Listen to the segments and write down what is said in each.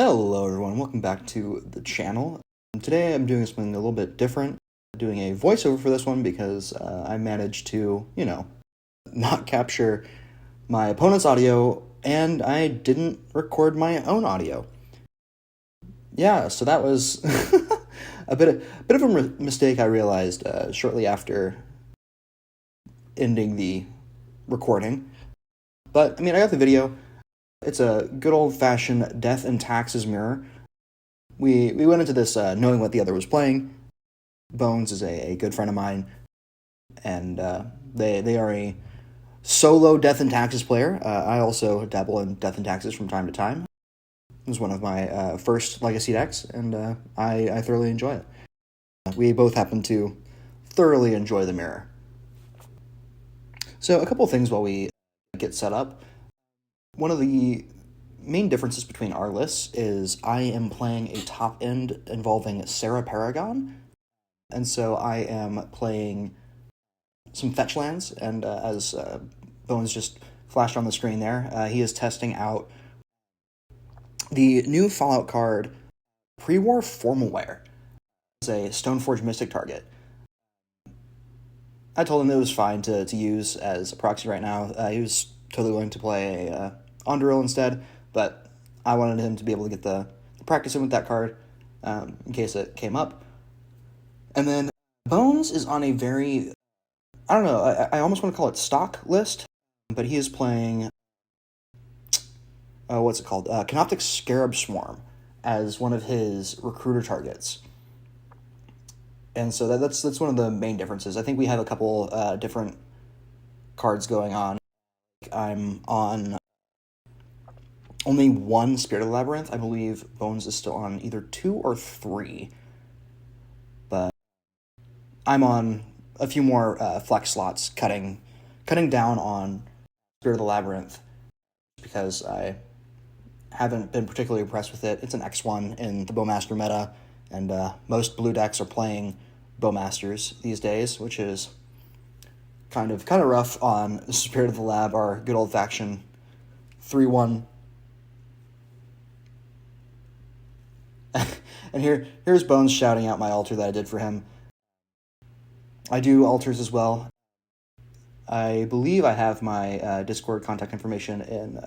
Hello everyone, welcome back to the channel. Today I'm doing something a little bit different. I'm doing a voiceover for this one because I managed to, not capture my opponent's audio and I didn't record my own audio. Yeah, so that was a bit of a mistake I realized shortly after ending the recording. But, I got the video. It's a good old-fashioned death and taxes mirror. We went into this knowing what the other was playing. Bones is a good friend of mine, and they are a solo death and taxes player. I also dabble in death and taxes from time to time. It was one of my first legacy decks, and I thoroughly enjoy it. We both happen to thoroughly enjoy the mirror. So a couple of things while we get set up. One of the main differences between our lists is I am playing a top end involving Serra Paragon, and so I am playing some fetch lands, and as Bones just flashed on the screen there, he is testing out the new Fallout card, Pre-War Formal Wear. It's a Stoneforge Mystic target. I told him it was fine to use as a proxy right now. He was totally willing to play a Onduril instead, but I wanted him to be able to get the practice in with that card in case it came up. And then Bones is on a very, I don't know, I almost want to call it stock list, but he is playing, what's it called? Canoptic Scarab Swarm as one of his recruiter targets. And so that's one of the main differences. I think we have a couple different cards going on. I'm on only one Spirit of the Labyrinth. I believe Bones is still on either 2 or 3. But I'm on a few more flex slots, cutting down on Spirit of the Labyrinth because I haven't been particularly impressed with it. It's an X1 in the Bowmaster meta, and most blue decks are playing Bowmasters these days, which is kind of rough on Spirit of the Lab, our good old faction 3-1. And here's Bones shouting out my altar that I did for him. I do altars as well. I believe I have my Discord contact information in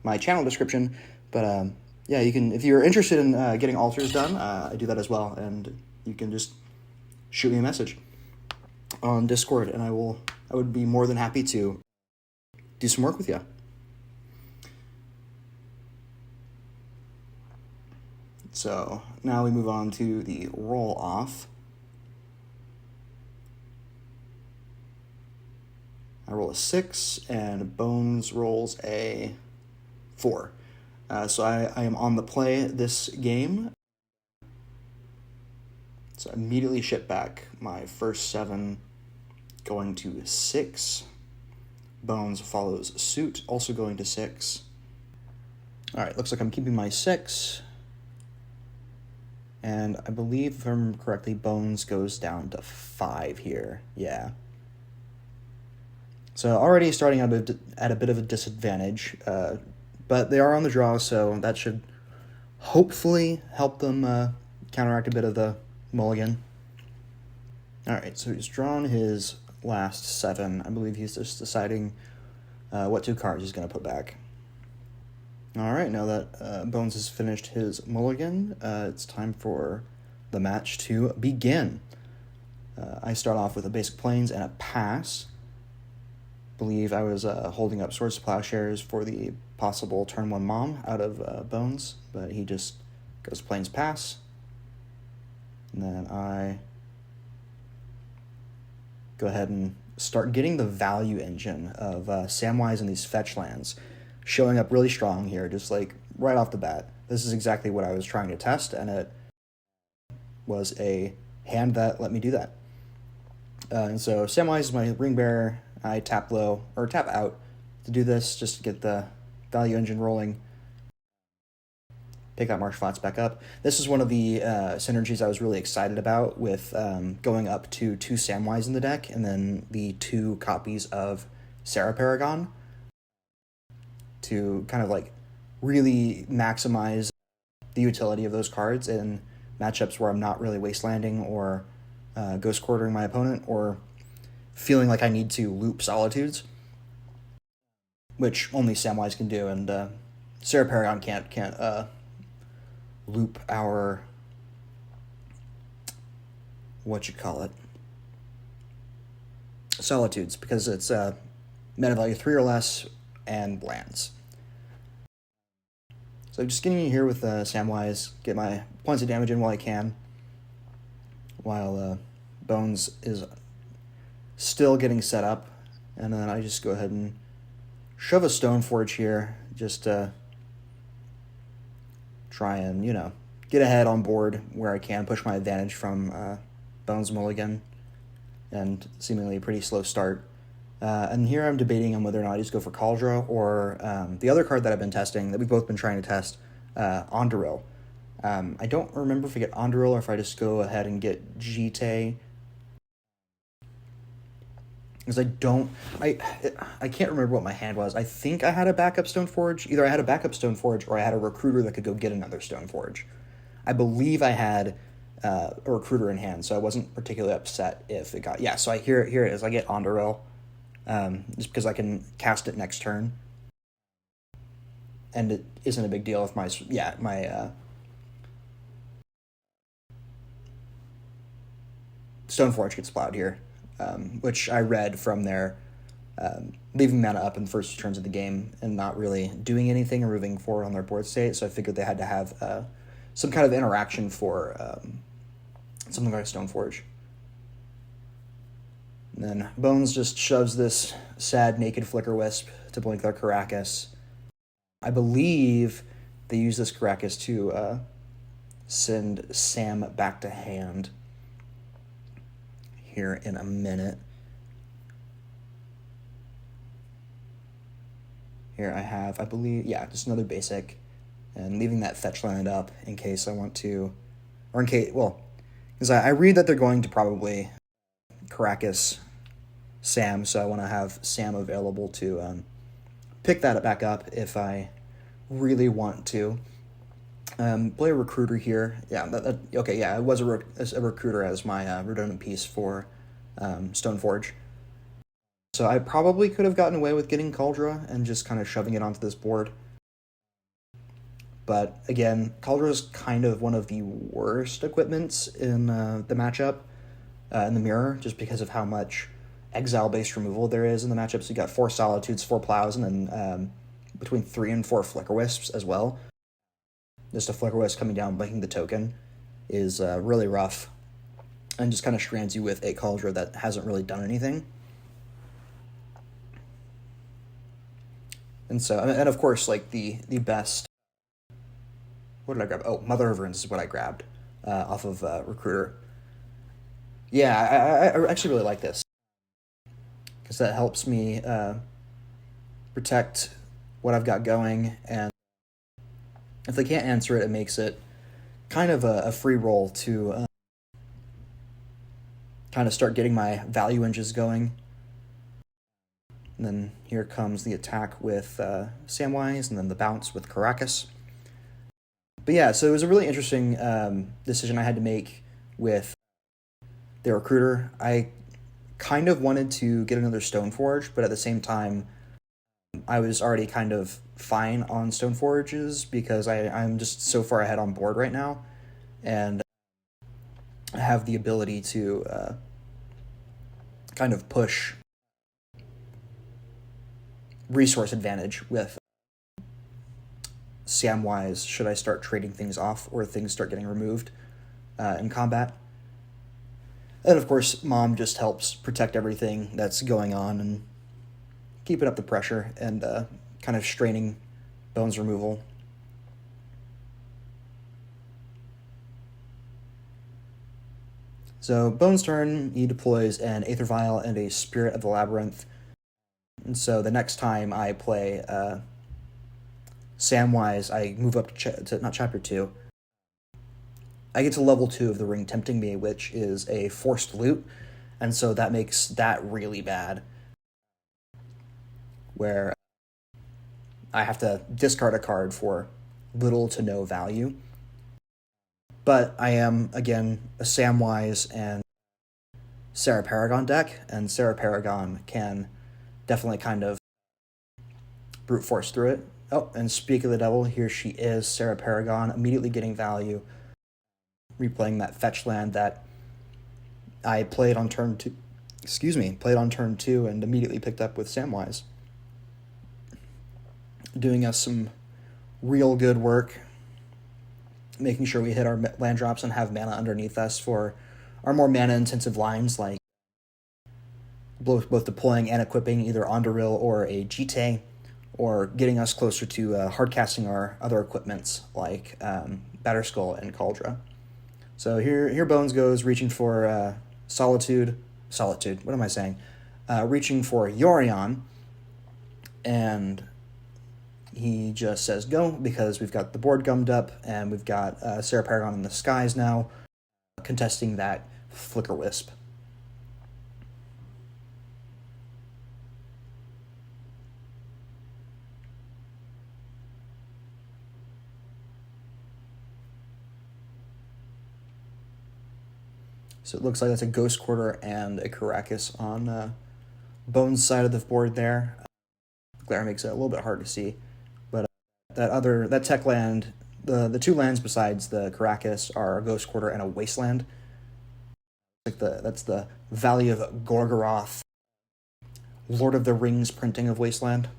my channel description, but yeah, you can, if you're interested in getting altars done, I do that as well, and you can just shoot me a message on Discord, and I would be more than happy to do some work with you. So now we move on to the roll off. I roll a 6, and Bones rolls a 4. So I am on the play this game. So I immediately ship back my first 7, going to 6. Bones follows suit, also going to 6. All right, looks like I'm keeping my 6. And I believe, if I remember correctly, Bones goes down to 5 here. Yeah. So already starting at a bit of a disadvantage, but they are on the draw, so that should hopefully help them counteract a bit of the mulligan. All right, so he's drawn his last 7. I believe he's just deciding what 2 cards he's going to put back. All right, now that Bones has finished his mulligan, it's time for the match to begin. I start off with a basic plains and a pass. Believe I was holding up Swords to Plowshares for the possible turn 1 mom out of Bones, but he just goes plains pass. And then I go ahead and start getting the value engine of Samwise and these fetch lands showing up really strong here, just like right off the bat. This is exactly what I was trying to test, and it was a hand that let me do that. And so Samwise is my ring bearer. I tap low, or tap out to do this, just to get the value engine rolling. Pick that Marsh Flats back up. This is one of the synergies I was really excited about with going up to 2 Samwise in the deck, and then the 2 copies of Serra Paragon, to kind of like really maximize the utility of those cards in matchups where I'm not really wastelanding or ghost quartering my opponent or feeling like I need to loop Solitudes, which only Samwise can do, and Serra Paragon can't loop our Solitudes, because it's mana value 3 or less and lands. So just getting in here with Samwise, get my points of damage in while I can, while Bones is still getting set up, and then I just go ahead and shove a Stoneforge here, just try and, get ahead on board where I can, push my advantage from Bones Mulligan, and seemingly a pretty slow start. And here I'm debating on whether or not I just go for Cauldron or the other card that I've been testing, that we've both been trying to test, Onduril. I don't remember if I get Onduril or if I just go ahead and get Jite. Because I can't remember what my hand was. I think I had a backup Stoneforge. Either I had a backup Stoneforge or I had a Recruiter that could go get another Stoneforge. I believe I had a Recruiter in hand, so I wasn't particularly upset if it got... Yeah, so here it is. I get Onduril, just because I can cast it next turn. And it isn't a big deal if my Stoneforge gets plowed here, which I read from their leaving mana up in the first 2 turns of the game and not really doing anything or moving forward on their board state, so I figured they had to have some kind of interaction for something like a Stoneforge. And then Bones just shoves this sad naked Flicker Wisp to blink their Karakas. I believe they use this Karakas to send Sam back to hand here in a minute. Here I have, I believe, just another basic, and leaving that fetch land up in case I want to, or in case, because I read that they're going to probably Karakas Sam, so I want to have Sam available to pick that back up if I really want to. Play a Recruiter here. It was a Recruiter as my redundant piece for Stoneforge. So I probably could have gotten away with getting Cauldron and just kind of shoving it onto this board. But again, Cauldron is kind of one of the worst equipments in the matchup, in the mirror, just because of how much exile-based removal there is in the matchup. So you got 4 Solitudes, 4 Plows, and then between 3 and 4 Flicker Wisps as well. Just a Flicker Wisp coming down, blinking the token is really rough, and just kind of strands you with a Cauldron that hasn't really done anything. And so, and of course, like the best... What did I grab? Oh, Mother of Runes is what I grabbed off of Recruiter. Yeah, I actually really like this, because that helps me protect what I've got going, and if they can't answer it, it makes it kind of a free roll to kind of start getting my value engines going. And then here comes the attack with Samwise, and then the bounce with Karakas. But yeah, so it was a really interesting decision I had to make with the Recruiter. I kind of wanted to get another Stoneforge, but at the same time, I was already kind of fine on Stoneforges because I'm just so far ahead on board right now, and I have the ability to kind of push resource advantage with Samwise should I start trading things off or things start getting removed in combat. And of course, Mom just helps protect everything that's going on and keeping up the pressure and kind of straining Bones removal. So Bones' turn, he deploys an Aether Vial and a Spirit of the Labyrinth. And so the next time I play Samwise, I move up to not Chapter 2. I get to level 2 of the Ring Tempting Me, which is a forced loot, and so that makes that really bad, where I have to discard a card for little to no value, But I am, again, a Samwise and Serra Paragon deck, and Serra Paragon can definitely kind of brute force through it. Oh, and speak of the devil, here she is, Serra Paragon, immediately getting value, replaying that fetch land that I played on turn 2, and immediately picked up with Samwise. Doing us some real good work, making sure we hit our land drops and have mana underneath us for our more mana-intensive lines, like both deploying and equipping either Ondoril or a Jite, or getting us closer to hardcasting our other equipments like Batterskull and Cauldra. So here Bones goes, reaching for Solitude, what am I saying? Reaching for Yorion, and he just says go, because we've got the board gummed up, and we've got Serra Paragon in the skies now, contesting that Flicker Wisp. So it looks like that's a Ghost Quarter and a Karakas on Bones' side of the board there. Glare makes it a little bit hard to see, but that tech land, the two lands besides the Karakas are a Ghost Quarter and a Wasteland. That's the Valley of Gorgoroth, Lord of the Rings printing of Wasteland.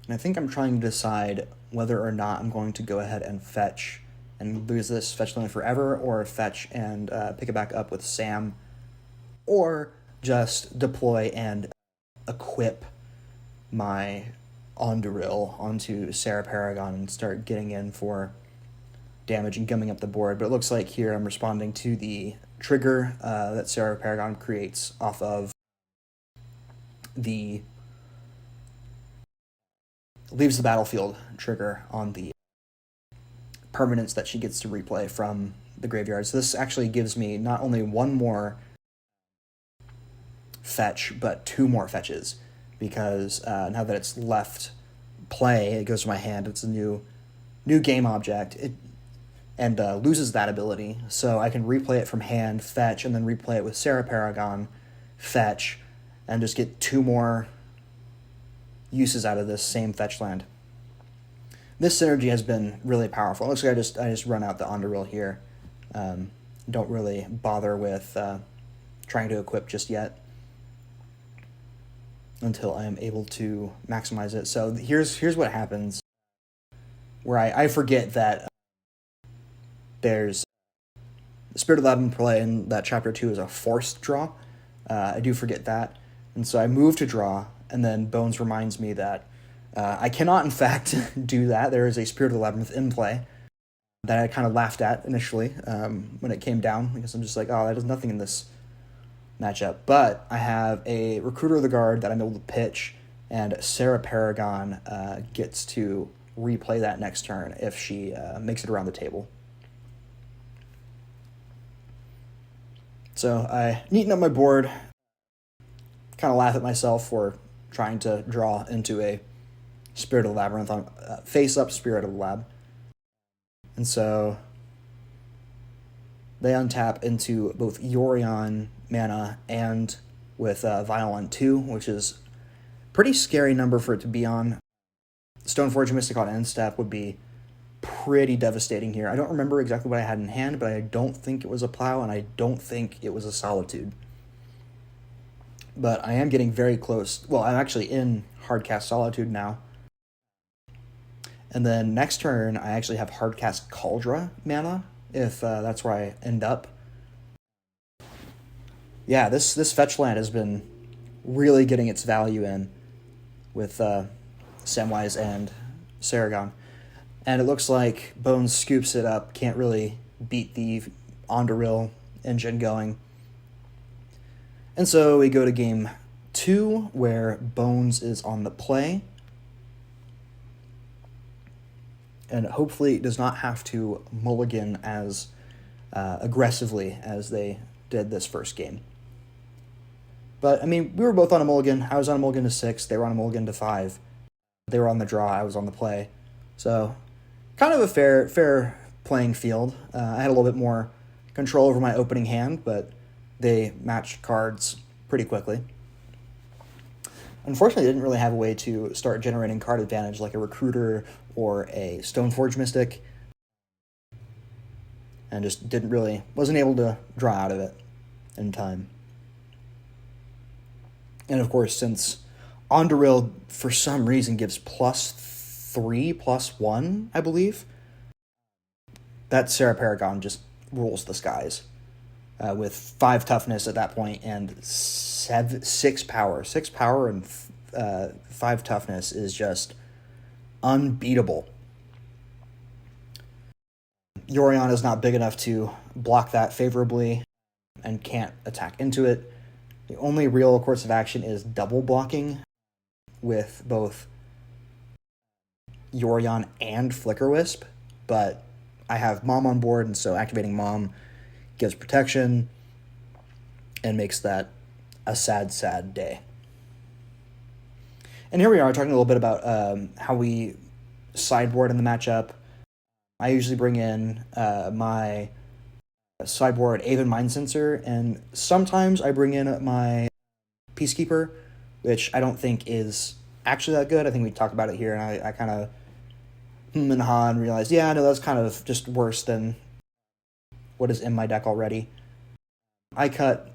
And I think I'm trying to decide whether or not I'm going to go ahead and fetch and lose this fetch land forever, or fetch and pick it back up with Sam, or just deploy and equip my Ondoril onto Serra Paragon and start getting in for damage and gumming up the board. But it looks like here I'm responding to the trigger that Serra Paragon creates off of the leaves the battlefield trigger on the permanents that she gets to replay from the graveyard. So this actually gives me not only one more fetch, but two more fetches, because now that it's left play, it goes to my hand. It's a new game object, and loses that ability. So I can replay it from hand, fetch, and then replay it with Serra Paragon, fetch, and just get two more uses out of this same fetch land. This synergy has been really powerful. It looks like I just run out the Ondoril here. Don't really bother with trying to equip just yet until I am able to maximize it. So here's what happens, where I forget that there's Spirit of the Lab in play, and that Chapter 2 is a forced draw. I do forget that, and so I move to draw, and then Bones reminds me that I cannot, in fact, do that. There is a Spirit of the Labyrinth in play that I kind of laughed at initially when it came down, because I'm just like, oh, that does nothing in this matchup. But I have a Recruiter of the Guard that I'm able to pitch, and Serra Paragon gets to replay that next turn if she makes it around the table. So I neaten up my board, kind of laugh at myself for trying to draw into a Spirit of the Labyrinth on face-up Spirit of the Lab. And so they untap into both Yorion mana and with Vial on 2, which is a pretty scary number for it to be on. Stoneforge Mystic on end step would be pretty devastating here. I don't remember exactly what I had in hand, but I don't think it was a Plow, and I don't think it was a Solitude. But I am getting very close. Well, I'm actually in Hardcast Solitude now. And then next turn, I actually have Hardcast Cauldra mana, if that's where I end up. Yeah, this fetch land has been really getting its value in with Samwise and Paragon. And it looks like Bones scoops it up, can't really beat the Ondoril engine going. And so we go to game 2, where Bones is on the play. And hopefully does not have to mulligan as aggressively as they did this first game. But, I mean, we were both on a mulligan. I was on a mulligan to 6. They were on a mulligan to 5. They were on the draw. I was on the play. So, kind of a fair playing field. I had a little bit more control over my opening hand, but they matched cards pretty quickly. Unfortunately, I didn't really have a way to start generating card advantage like a Recruiter or a Stoneforge Mystic, and just wasn't able to draw out of it in time. And of course, since Onduril for some reason gives +3, +1, I believe, that Serra Paragon just rules the skies. With 5 toughness at that point and 6 power. 6 power and 5 toughness is just unbeatable. Yorion is not big enough to block that favorably and can't attack into it. The only real course of action is double blocking with both Yorion and Flicker Wisp, but I have Mom on board, and so activating Mom gives protection and makes that a sad day. And here we are talking a little bit about how we sideboard in the matchup. I usually bring in my sideboard Aven Mind Sensor, and sometimes I bring in my Peacekeeper, which I don't think is actually that good. I think we talked about it here, and I kind of and ha and realized, yeah, no, that's kind of just worse than what is in my deck already. I cut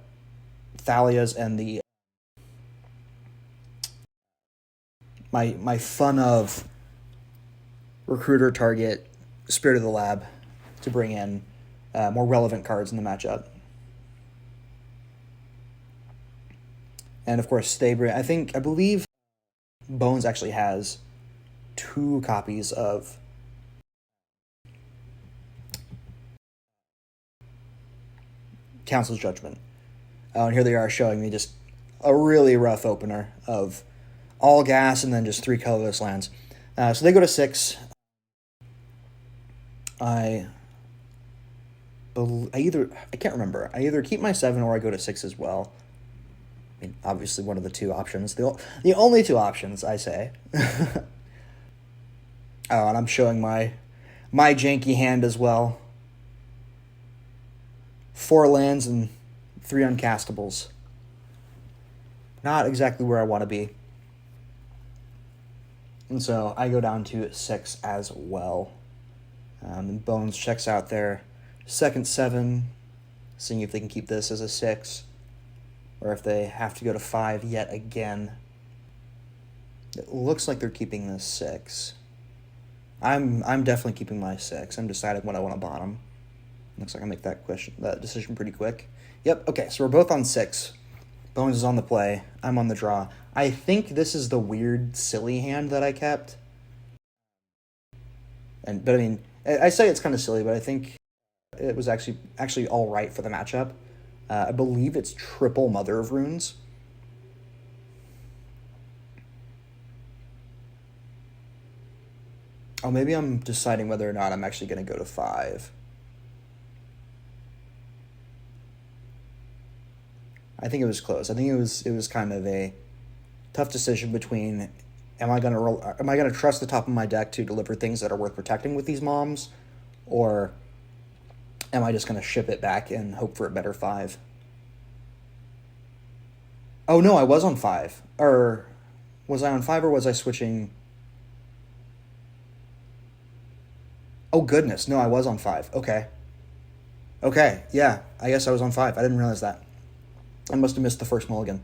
Thalia's and the my fun of Recruiter target Spirit of the Lab to bring in more relevant cards in the matchup. And of course, I believe Bones actually has 2 copies of Council's Judgment. And here they are showing me just a really rough opener of all gas and then just 3 colorless lands. So they go to 6. I can't remember. I either keep my 7 or I go to 6 as well. I mean, obviously one of the 2 options. The only 2 options, I say. Oh, and I'm showing my janky hand as well. 4 lands and 3 uncastables. Not exactly where I want to be. And so I go down to 6 as well. And Bones checks out their second 7, seeing if they can keep this as a 6, or if they have to go to 5 yet again. It looks like they're keeping this 6. I'm definitely keeping my 6. I'm deciding what I want to bottom. Looks like I make that decision pretty quick. Yep, okay, so we're both on 6. Bones is on the play. I'm on the draw. I think this is the weird, silly hand that I kept. But I mean, I say it's kind of silly, but I think it was actually all right for the matchup. I believe it's triple Mother of Runes. Oh, maybe I'm deciding whether or not I'm actually going to go to 5. I think it was close. I think it was kind of a tough decision between am I going to trust the top of my deck to deliver things that are worth protecting with these moms, or am I just going to ship it back and hope for a better 5? Oh no, I was on 5. Or was I on 5 or was I switching? Oh goodness, no, I was on 5. Okay, yeah, I guess I was on 5. I didn't realize that. I must have missed the first mulligan.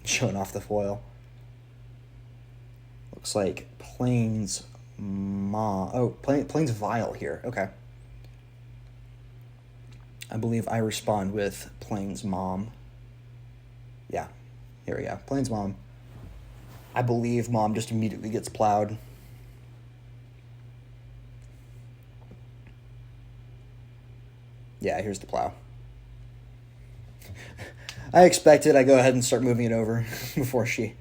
Showing off the foil. Looks like Plains Plains Vial here. Okay. I believe I respond with Plains Mom. Yeah, here we go. Plains Mom. I believe Mom just immediately gets plowed. Yeah, here's the plow. I expected I go ahead and start moving it over before she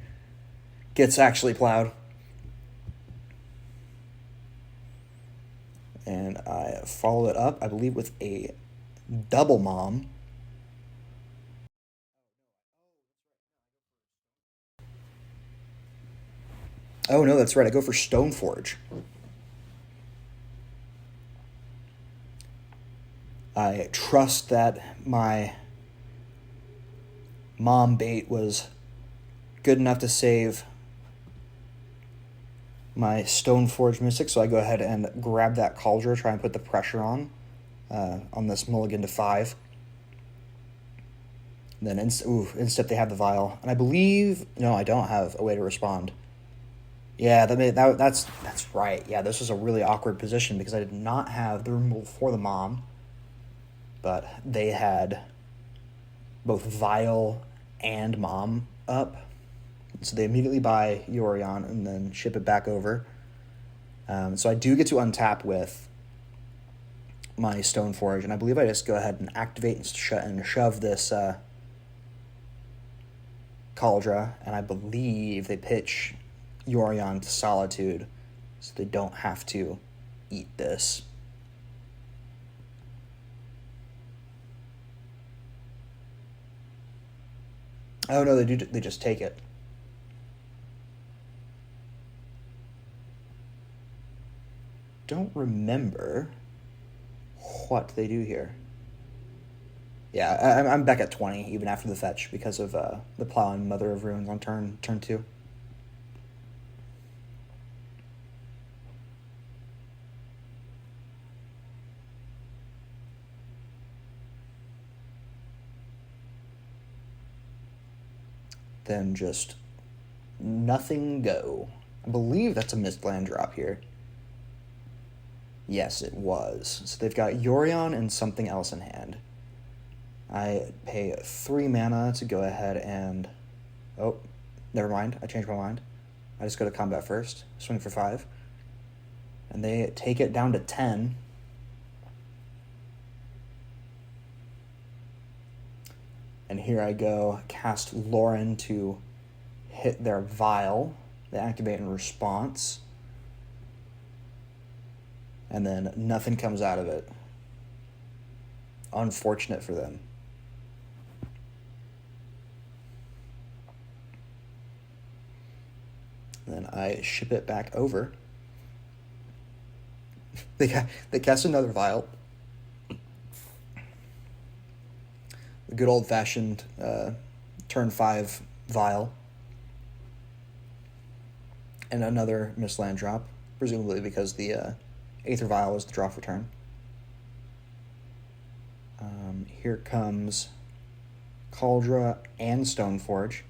gets actually plowed. And I follow it up, I believe, with a double mom. Oh no, that's right. I go for Stoneforge. I trust that my mom bait was good enough to save my Stoneforge Mystic, so I go ahead and grab that Cauldron, try and put the pressure on this mulligan to 5. And then instead they have the vial, and I believe no, I don't have a way to respond. Yeah, that's right. Yeah, this was a really awkward position because I did not have the removal for the mom, but they had both vial and mom up, so they immediately buy Yorion and then ship it back over. So I do get to untap with my Stoneforge, and I believe I just go ahead and activate and shove this Cauldron, and I believe they pitch Yorion to Solitude, so they don't have to eat this. Oh no, they just take it. Don't remember what they do here. Yeah, I'm back at 20 even after the fetch because of the Plow and Mother of Ruins on turn 2. Then just nothing go. I believe that's a missed land drop here. Yes, it was. So they've got Yorion and something else in hand. I pay 3 mana to go ahead and... Oh, never mind. I changed my mind. I just go to combat first. Swing for 5. And they take it down to 10. And here I go, cast Lauren to hit their vial. They activate in response. And then nothing comes out of it. Unfortunate for them. Then I ship it back over. They cast another vial. The good old-fashioned turn 5 vial. And another missed land drop, presumably because the Aether Vial was the draw for turn. Here comes Cauldron and Stoneforge.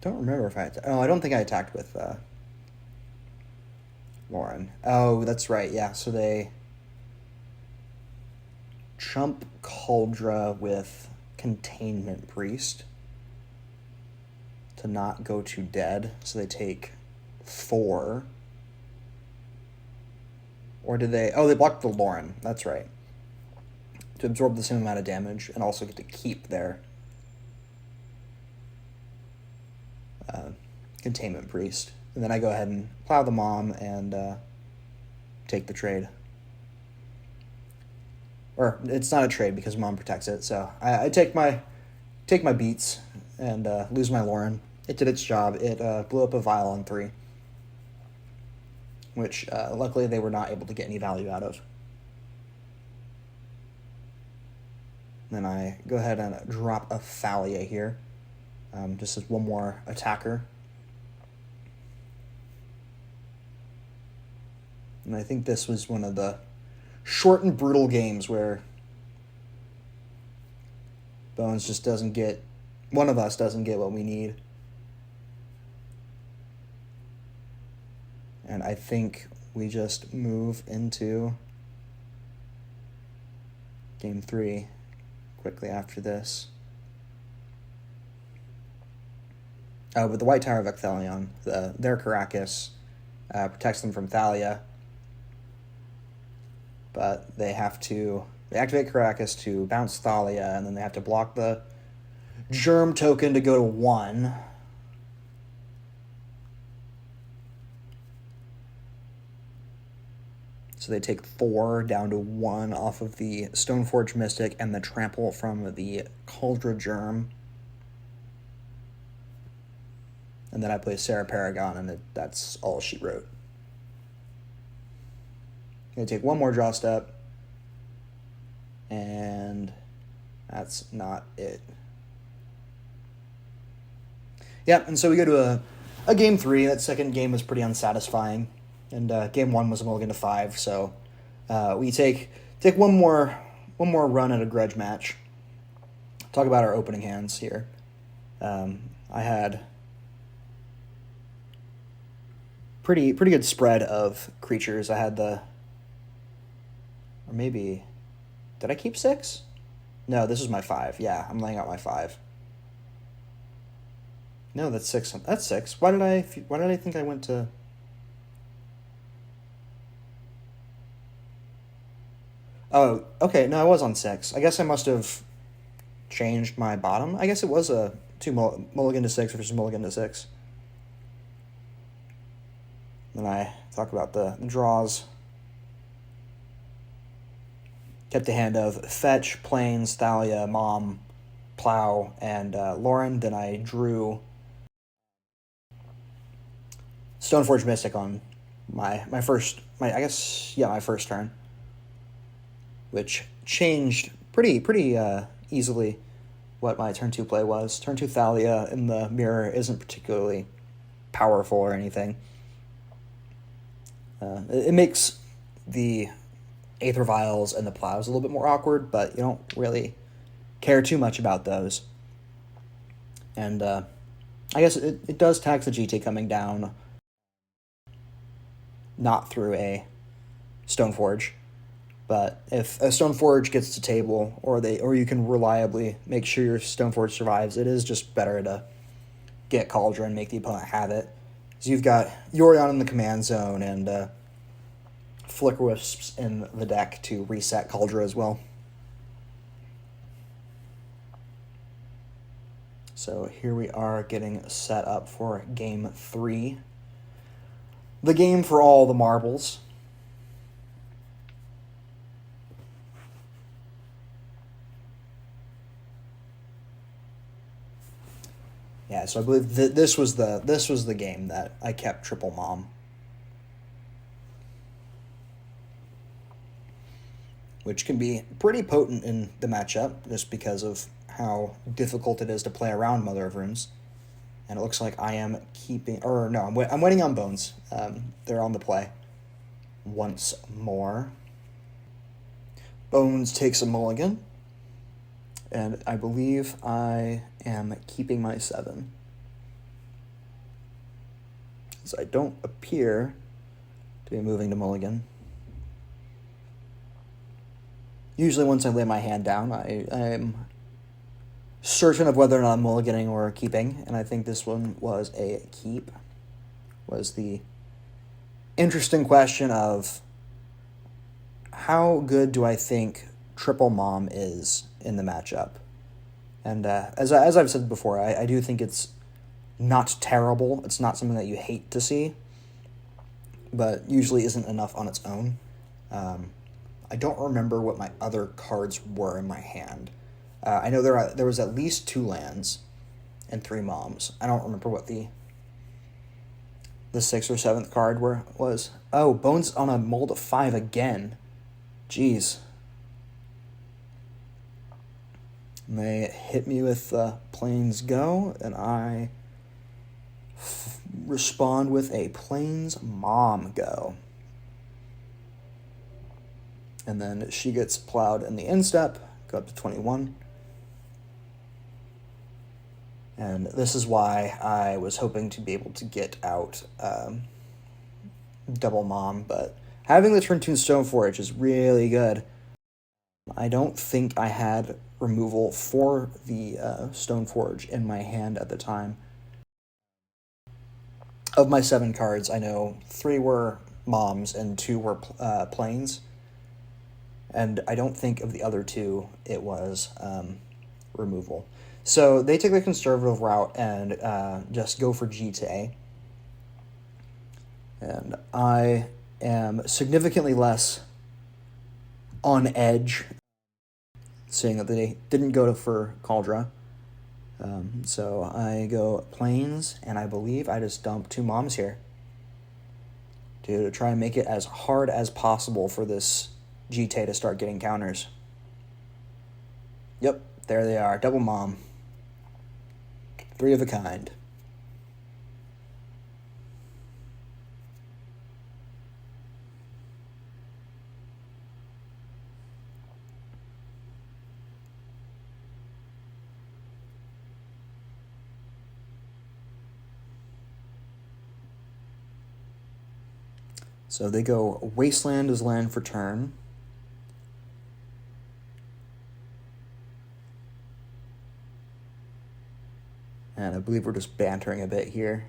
Don't remember if I I don't think I attacked with Lauren. Oh, that's right. Yeah, so they chump Cauldron with Containment Priest to not go to dead. So they take 4. Or did they... Oh, they blocked the Lauren. That's right. To absorb the same amount of damage and also get to keep their Containment Priest. And then I go ahead and plow the mom and take the trade. Or it's not a trade because mom protects it, so I take my beats and lose my Lauren. It did its job. It blew up a vial on 3, which luckily they were not able to get any value out of. Then I go ahead and drop a Thalia here, just as one more attacker. And I think this was one of the short and brutal games where Bones just doesn't get... One of us doesn't get what we need. And I think we just move into Game 3 quickly after this. Oh, but the White Tower of Ecthelion, their Caracas, protects them from Thalia. But they activate Caracas to bounce Thalia, and then they have to block the Germ token to go to 1. So they take 4 down to 1 off of the Stoneforge Mystic and the Trample from the Cauldron Germ. And then I play Serra Paragon, and that's all she wrote. Gonna take 1 more draw step, and that's not it. Yeah, and so we go to a game 3. That second game was pretty unsatisfying, and game 1 was a mulligan to 5. So we take one more run at a grudge match. Talk about our opening hands here. I had pretty good spread of creatures. I had or maybe, did I keep 6? No, this was my 5. Yeah, I'm laying out my 5. No, that's 6. That's 6. Why did I think I went to? Oh, okay. No, I was on 6. I guess I must have changed my bottom. I guess it was a mulligan to 6 versus mulligan to 6. Then I talk about the draws. Kept a hand of Fetch, Plains, Thalia, Mom, Plow, and Lauren. Then I drew Stoneforge Mystic on my first turn, which changed pretty easily what my turn 2 play was. Turn 2 Thalia in the mirror isn't particularly powerful or anything. It makes the Aether Vials and the Plows a little bit more awkward, but you don't really care too much about those. And I guess it does tax the GT coming down, not through a Stoneforge. But if a Stoneforge gets to table, or you can reliably make sure your Stoneforge survives, it is just better to get Cauldron and make the opponent have it. So you've got Yorion in the command zone and Flicker Wisps in the deck to reset Cauldron as well. So here we are getting set up for game 3. The game for all the marbles. Yeah, so I believe this was the game that I kept triple Mom, which can be pretty potent in the matchup just because of how difficult it is to play around Mother of Runes. And it looks like I am I'm waiting on Bones. They're on the play once more. Bones takes a mulligan, and I believe I am keeping my 7. So I don't appear to be moving to mulligan. Usually once I lay my hand down, I'm certain of whether or not I'm mulliganing or keeping, and I think this one was a keep. Was the interesting question of how good do I think triple Mom is in the matchup? And as I've said before, I do think it's not terrible. It's not something that you hate to see, but usually isn't enough on its own. I don't remember what my other cards were in my hand. I know there was at least 2 lands and 3 Moms. I don't remember what the 6th or 7th card was. Oh, Bones on a mold of 5 again. Jeez. And they hit me with Plains Go, and I respond with a Plains Mom Go. And then she gets plowed in the instep, go up to 21. And this is why I was hoping to be able to get out double Mom, but having the turn 2 Stoneforge is really good. I don't think I had removal for the Stoneforge in my hand at the time. Of my 7 cards, I know 3 were Moms and 2 were Plains. And I don't think of the other 2 it was removal. So they take the conservative route and just go for G to A. And I am significantly less on edge, seeing that they didn't go for Cauldra. So I go Plains, and I believe I just dump 2 moms here to try and make it as hard as possible for this GT to start getting counters. Yep, there they are. Double mom. 3 of a kind. So they go Wasteland as land for turn. And I believe we're just bantering a bit here.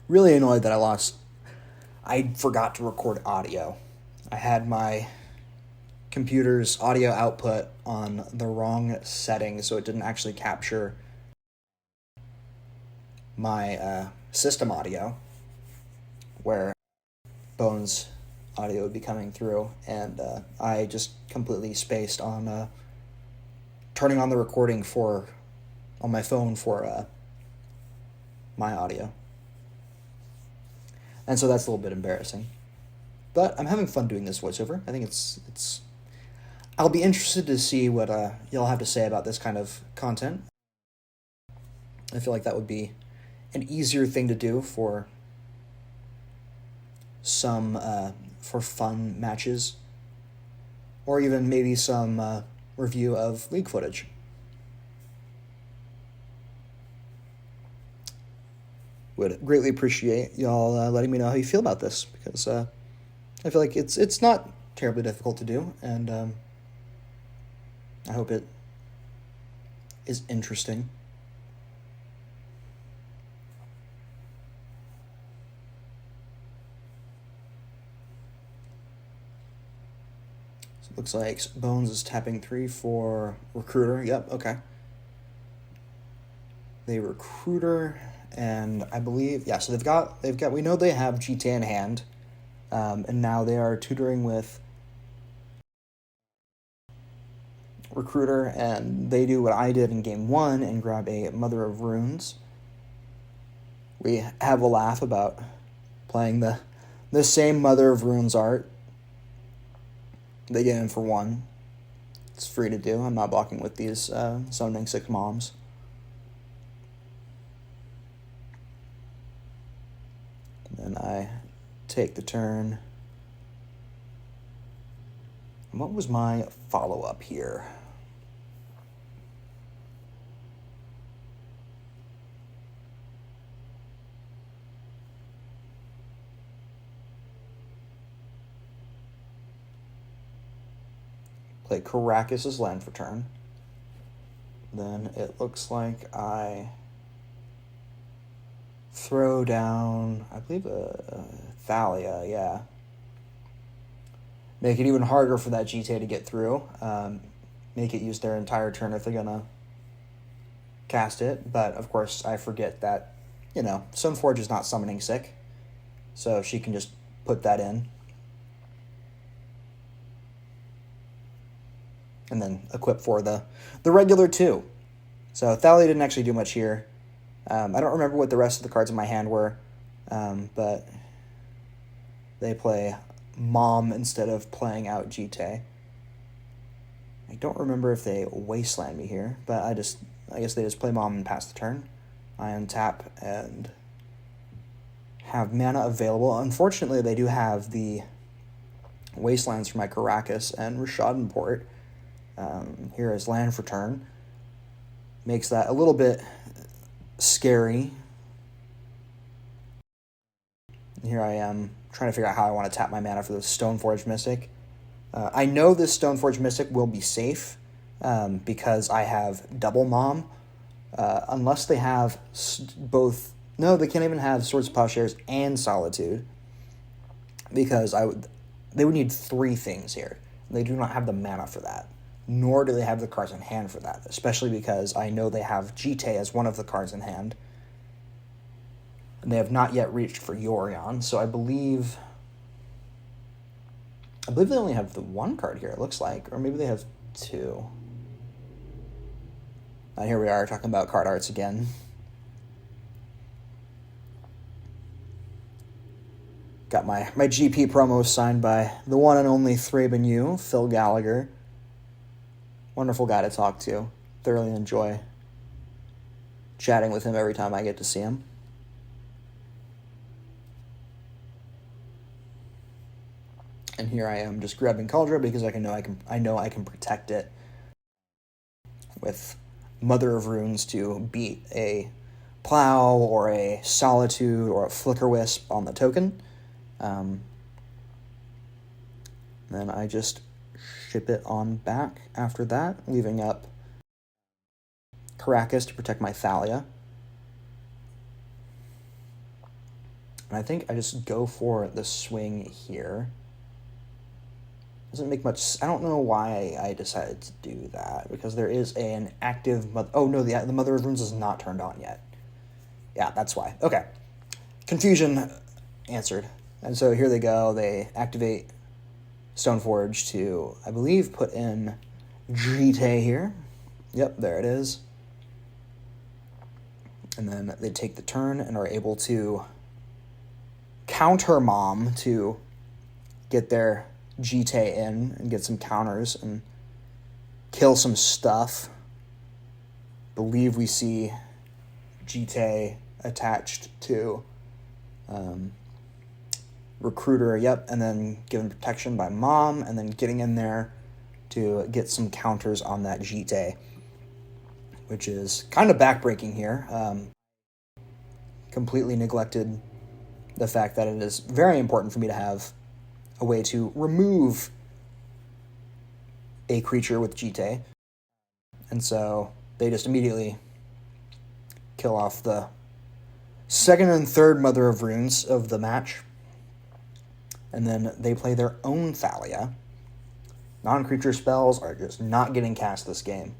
Really annoyed that I forgot to record audio. I had my computer's audio output on the wrong setting, so it didn't actually capture my system audio, where Bones audio would be coming through, and I just completely spaced on turning on the recording on my phone for my audio. And so that's a little bit embarrassing. But I'm having fun doing this voiceover. I think it's I'll be interested to see what y'all have to say about this kind of content. I feel like that would be an easier thing to do for some for fun matches, or even maybe some review of league footage. Would greatly appreciate y'all letting me know how you feel about this, because I feel like it's not terribly difficult to do, and I hope it is interesting. So it looks like Bones is tapping 3 for Recruiter. Yep, okay. They Recruiter, and I believe, yeah, so they've got, we know they have GT in hand, and now they are tutoring with Recruiter, and they do what I did in game 1 and grab a Mother of Runes. We have a laugh about playing the same Mother of Runes art. They get in for 1. It's free to do. I'm not blocking with these summoning 6 moms. And I take the turn. What was my follow-up here? Play Caracas as land for turn. Then it looks like I throw down, I believe, Thalia, yeah. Make it even harder for that GTA to get through. Make it use their entire turn if they're going to cast it. But, of course, I forget that, Stoneforge is not summoning sick. So she can just put that in. And then equip for the regular 2. So Thalia didn't actually do much here. I don't remember what the rest of the cards in my hand were, but they play Mom instead of playing out GT. I don't remember if they Wasteland me here, but I guess they just play Mom and pass the turn. I untap and have mana available. Unfortunately, they do have the Wastelands for my Caracas and Rishadenport. Here is land for turn. Makes that a little bit scary. Here I am trying to figure out how I want to tap my mana for the Stoneforge Mystic. I know this Stoneforge Mystic will be safe because I have double Mom. Unless they have both... No, they can't even have Swords of Plowshares and Solitude, because they would need 3 things here. They do not have the mana for that, nor do they have the cards in hand for that, especially because I know they have GT as one of the cards in hand. And they have not yet reached for Yorion, so I believe they only have the one card here, it looks like. Or maybe they have two. And here we are talking about card arts again. Got my GP promo signed by the one and only Thraben Yu, Phil Gallagher. Wonderful guy to talk to. Thoroughly enjoy chatting with him every time I get to see him. And here I am just grabbing Cauldra because I know I can protect it with Mother of Runes to beat a Plow or a Solitude or a Flicker Wisp on the token. Then I just ship it on back after that, leaving up Caracas to protect my Thalia. And I think I just go for the swing here. Doesn't make much... I don't know why I decided to do that, because there is an active... Oh, no, the Mother of Runes is not turned on yet. Yeah, that's why. Okay. Confusion answered. And so here they go. They activate Stoneforge to, I believe, put in Jite here. Yep, there it is. And then they take the turn and are able to counter Mom to get their Jite in and get some counters and kill some stuff. Believe we see Jite attached to Recruiter, yep, and then given protection by Mom, and then getting in there to get some counters on that Jite, which is kind of backbreaking here. Completely neglected the fact that it is very important for me to have a way to remove a creature with Jite. And so they just immediately kill off the second and third Mother of Runes of the match. And then they play their own Thalia. Non-creature spells are just not getting cast this game.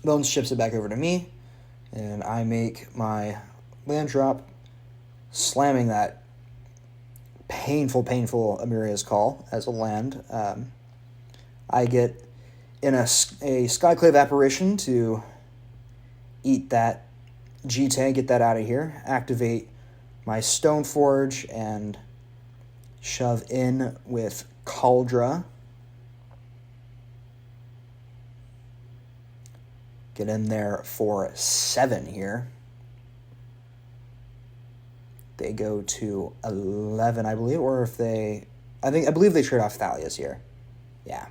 Bones ships it back over to me, and I make my land drop, slamming that painful Amiria's Call as a land. I get in a Skyclave Apparition to eat that Jite, get that out of here, activate my Stoneforge, and shove in with Cauldra. Get in there for 7 here. They go to 11, I believe, or if they... I believe they trade off Thalias here. Yeah.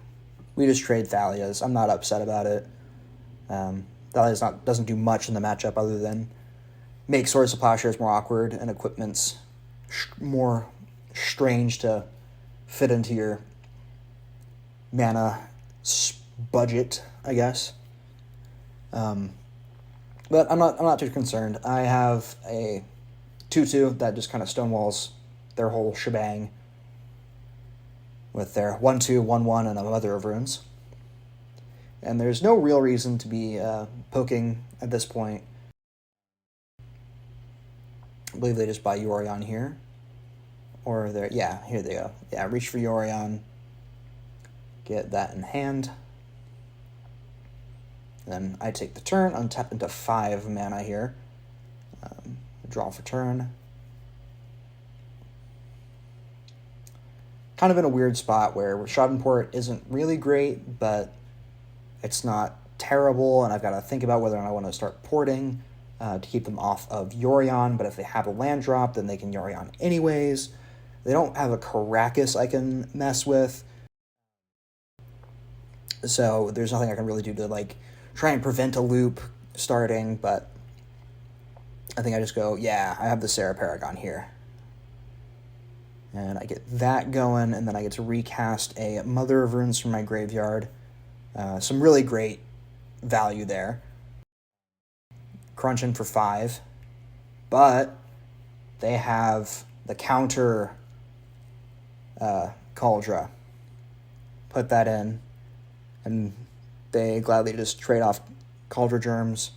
We just trade Thalias. I'm not upset about it. Thalias doesn't do much in the matchup other than make Swords of Plowshares more awkward and equipments more strange to fit into your mana budget, I guess. But I'm not too concerned. I have a 2/2 that just kind of stonewalls their whole shebang with their 1/2, 1/1, and a Mother of Runes. And there's no real reason to be poking at this point. I believe they just buy Yorion here. Or they're... Yeah, here they go. Yeah, reach for Yorion. Get that in hand. Then I take the turn, untap into 5 mana here. Draw for turn. Kind of in a weird spot where Schadenport isn't really great, but it's not terrible, and I've got to think about whether or not I want to start porting to keep them off of Yorion, but if they have a land drop, then they can Yorion anyways. They don't have a Caracas I can mess with, so there's nothing I can really do to, like, try and prevent a loop starting, but I think I just go, yeah, I have the Serra Paragon here. And I get that going, and then I get to recast a Mother of Runes from my graveyard. Some really great value there. Crunching for 5. But they have the counter Cauldra. Put that in, and they gladly just trade off Cauldron Germs.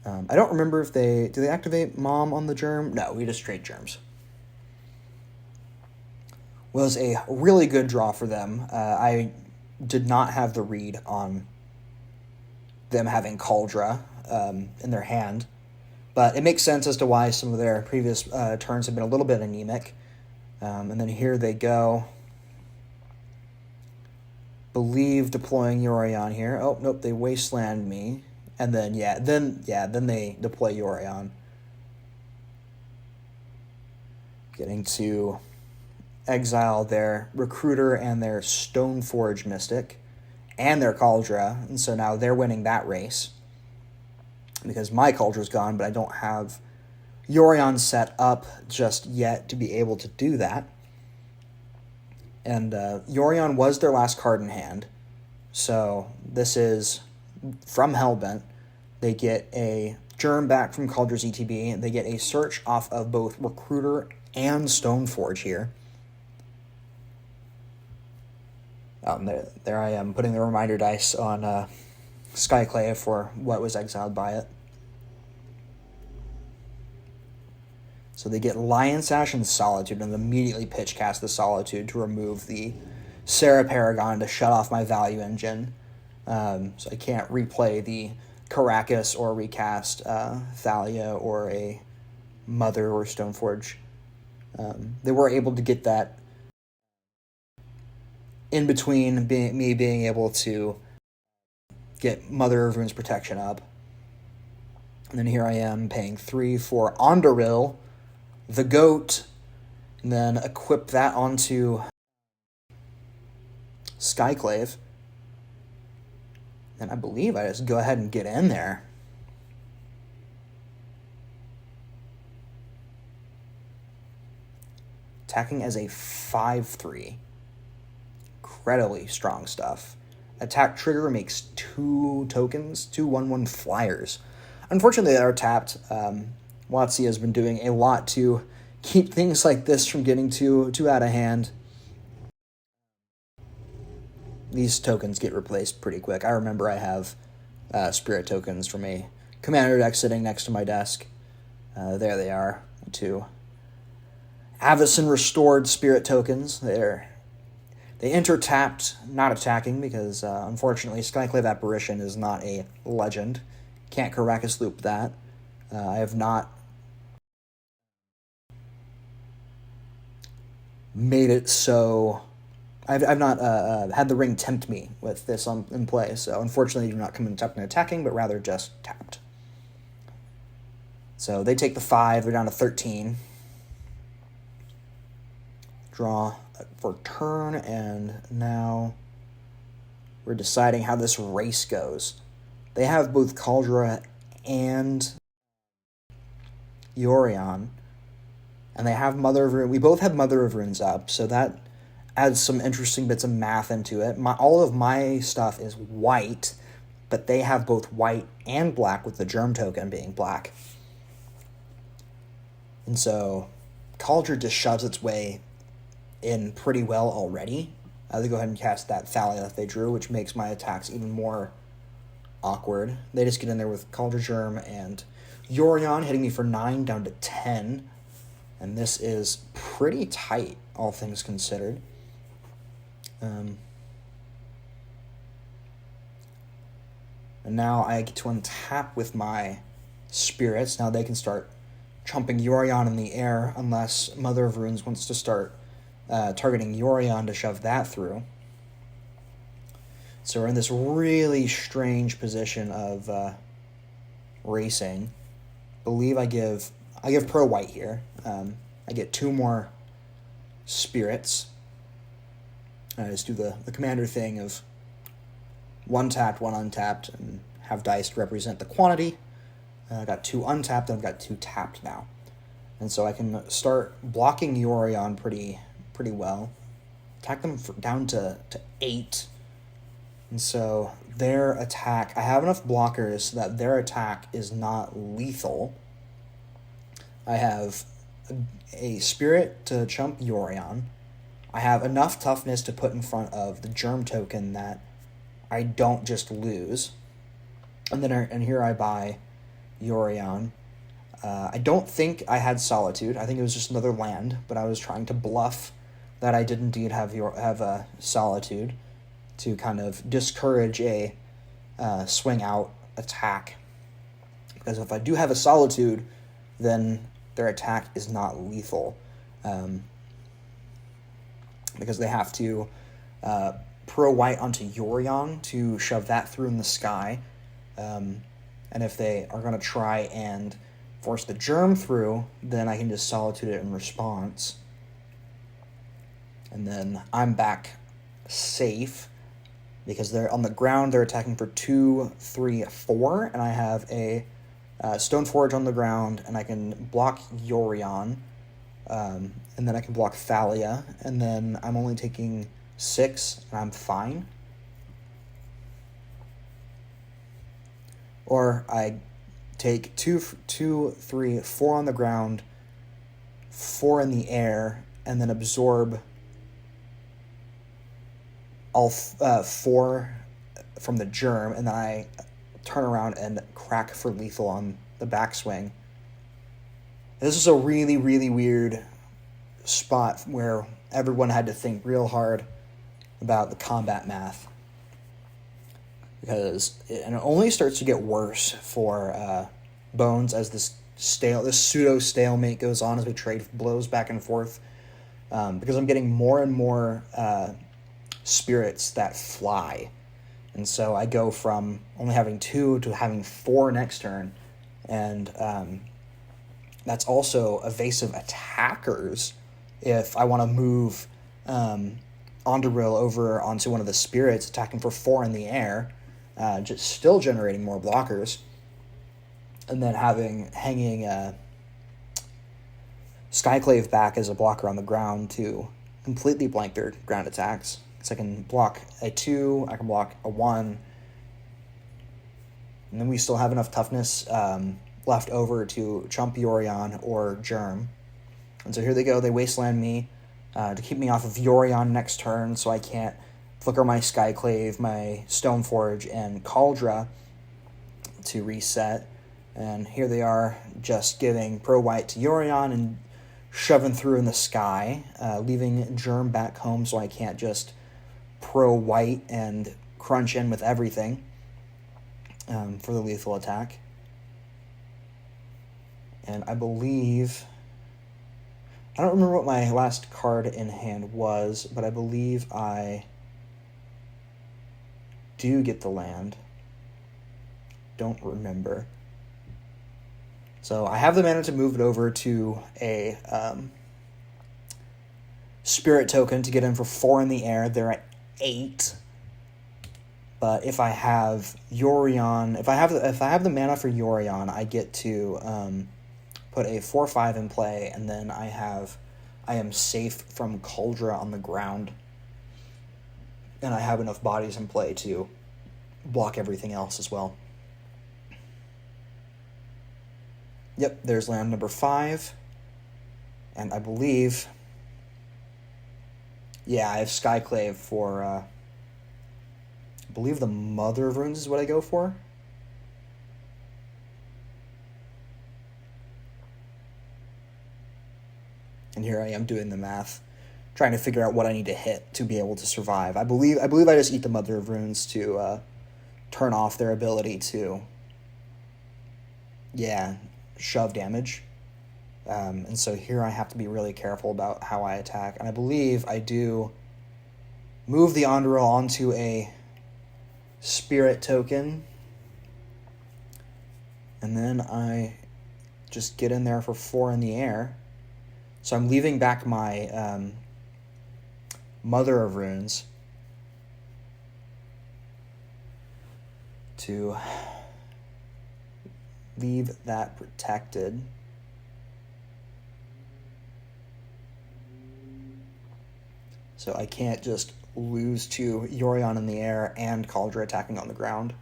I don't remember if do they activate Mom on the Germ? No, we just trade Germs. Was a really good draw for them. I did not have the read on them having Cauldra in their hand, but it makes sense as to why some of their previous turns have been a little bit anemic. And then here they go. Believe deploying Yorion here. Oh, nope, they Wasteland me. And then, then they deploy Yorion. Getting to exile their Recruiter and their Stoneforge Mystic and their Cauldra. And so now they're winning that race. Because my Cauldра's gone, but I don't have Yorion set up just yet to be able to do that. And Yorion was their last card in hand. So this is from Hellbent. They get a Germ back from Cauldre's ETB. They get a search off of both Recruiter and Stoneforge here. There I am, putting the reminder dice on Skyclave for what was exiled by it. So they get Lion Sash and Solitude, and immediately pitch cast the Solitude to remove the Serra Paragon to shut off my value engine. So I can't replay the Caracas or recast Thalia or a Mother or Stoneforge. They were able to get that in between me being able to get Mother of Rune's protection up. And then here I am paying 3 for Onderil, the Goat, and then equip that onto Skyclave. And I believe I just go ahead and get in there. Attacking as a 5/3. Incredibly strong stuff. Attack trigger makes 2 tokens, 2 1/1 flyers. Unfortunately, they are tapped. WotC has been doing a lot to keep things like this from getting too out of hand. These tokens get replaced pretty quick. I remember I have spirit tokens from a commander deck sitting next to my desk. There they are. 2 Avacyn restored spirit tokens. They enter tapped, not attacking, because unfortunately Skyclave Apparition is not a legend. Can't Caracas loop that. I have not made it so... I've not had the ring tempt me with this in play, so unfortunately do not come in tapped and attacking, but rather just tapped. So they take the 5, they're down to 13. Draw for turn, and now we're deciding how this race goes. They have both Cauldra and Yorion, and they have Mother of Rune. We both have Mother of Runes up, so that adds some interesting bits of math into it. All of my stuff is white, but they have both white and black, with the Germ token being black. And so Cauldra just shoves its way in pretty well already. They go ahead and cast that Thalia that they drew, which makes my attacks even more awkward. They just get in there with Cauldra Germ and Yorion, hitting me for 9 down to 10. And this is pretty tight, all things considered. And now I get to untap with my spirits. Now they can start chumping Yorion in the air, unless Mother of Runes wants to start targeting Yorion to shove that through. So we're in this really strange position of racing. Believe I give pro white here. I get 2 more spirits. I just do the commander thing of 1 tapped, 1 untapped, and have dice to represent the quantity. I got 2 untapped, and I've got 2 tapped now. And so I can start blocking Yorion pretty well. Attack them down to 8. And so their attack, I have enough blockers so that their attack is not lethal. I have a spirit to chump Yorion. I have enough toughness to put in front of the Germ token that I don't just lose. And here I buy Yorion. I don't think I had Solitude. I think it was just another land, but I was trying to bluff that I did indeed have a Solitude to kind of discourage a swing out attack. Because if I do have a Solitude, then their attack is not lethal. Because they have to pro white onto Yorion to shove that through in the sky. And if they are going to try and force the germ through, then I can just Solitude it in response. And then I'm back safe because they're on the ground. They're attacking for 2, 3, 4, and I have a Stoneforge on the ground, and I can block Yorion, and then I can block Thalia, and then I'm only taking 6, and I'm fine. Or I take 2, 3, 4 on the ground, 4 in the air, and then absorb all 4 from the germ, and then I turn around and crack for lethal on the backswing. This is a really, really weird spot where everyone had to think real hard about the combat math. Because it only starts to get worse for Bones as this pseudo stalemate goes on as we trade blows back and forth. Because I'm getting more and more spirits that fly. And so I go from only having 2 to having 4 next turn. And that's also evasive attackers if I want to move Onderil over onto one of the spirits, attacking for 4 in the air, just still generating more blockers. And then hanging Skyclave back as a blocker on the ground to completely blank their ground attacks. So I can block a 2, I can block a 1, and then we still have enough toughness left over to chump Yorion or Germ. And so here they go, they wasteland me to keep me off of Yorion next turn so I can't flicker my Skyclave, my Stoneforge, and Cauldra to reset. And here they are just giving Pro White to Yorion and shoving through in the sky, leaving Germ back home so I can't just Pro White and crunch in with everything for the lethal attack. And I believe, I don't remember what my last card in hand was, but I believe I do get the land. Don't remember. So I have the mana to move it over to a spirit token to get in for 4 in the air. They're at 8. But if I have Yorion, if I have the mana for Yorion, I get to put a 4/5 in play, and then I am safe from Cauldra on the ground, and I have enough bodies in play to block everything else as well. Yep, there's land number 5, and I believe, yeah, I have Skyclave for, I believe the Mother of Runes is what I go for. And here I am doing the math, trying to figure out what I need to hit to be able to survive. I believe I just eat the Mother of Runes to turn off their ability to, shove damage. And so here I have to be really careful about how I attack. And I believe I do move the Onderil onto a spirit token. And then I just get in there for 4 in the air. So I'm leaving back my Mother of Runes to leave that protected. So I can't just lose to Yorion in the air and Cauldra attacking on the ground.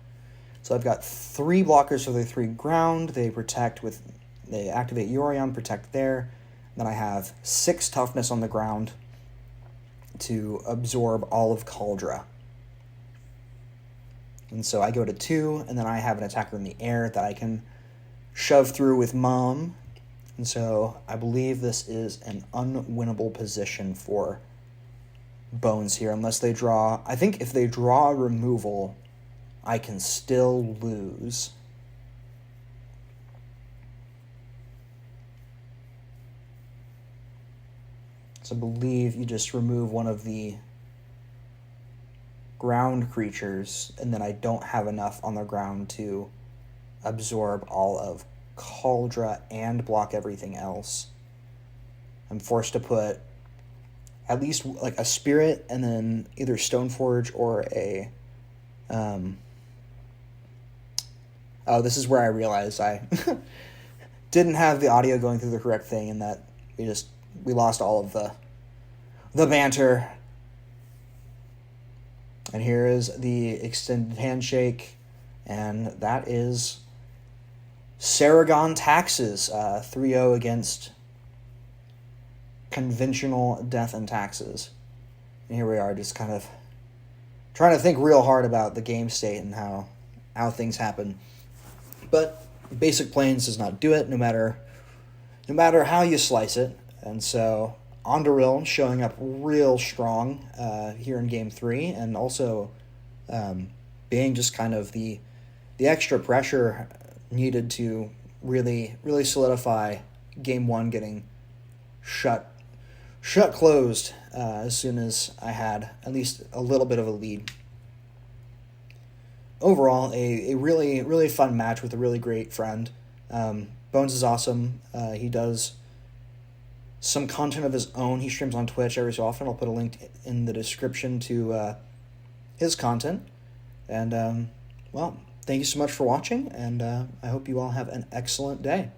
So I've got 3 blockers for the 3 ground. They activate Yorion, protect there. Then I have 6 toughness on the ground to absorb all of Cauldra. And so I go to 2, and then I have an attacker in the air that I can shove through with Mom. And so I believe this is an unwinnable position for Bones here, unless they draw... I think if they draw a removal, I can still lose. So I believe you just remove one of the ground creatures, and then I don't have enough on the ground to absorb all of Cauldra and block everything else. I'm forced to put at least like a spirit and then either Stoneforge or a oh, this is where I realized I didn't have the audio going through the correct thing, and that we lost all of the banter. And here is the extended handshake, and that is Paragon taxes, 3-0 against conventional death and taxes. And here we are, just kind of trying to think real hard about the game state and how things happen. But basic planes does not do it, no matter how you slice it. And so Onderil showing up real strong here in Game 3, and also being just kind of the extra pressure needed to really solidify Game 1 getting shut closed as soon as I had at least a little bit of a lead. Overall, a really fun match with a really great friend. Bones is awesome. He does some content of his own. He streams on Twitch every so often. I'll put a link in the description to his content. And, well, thank you so much for watching, and I hope you all have an excellent day.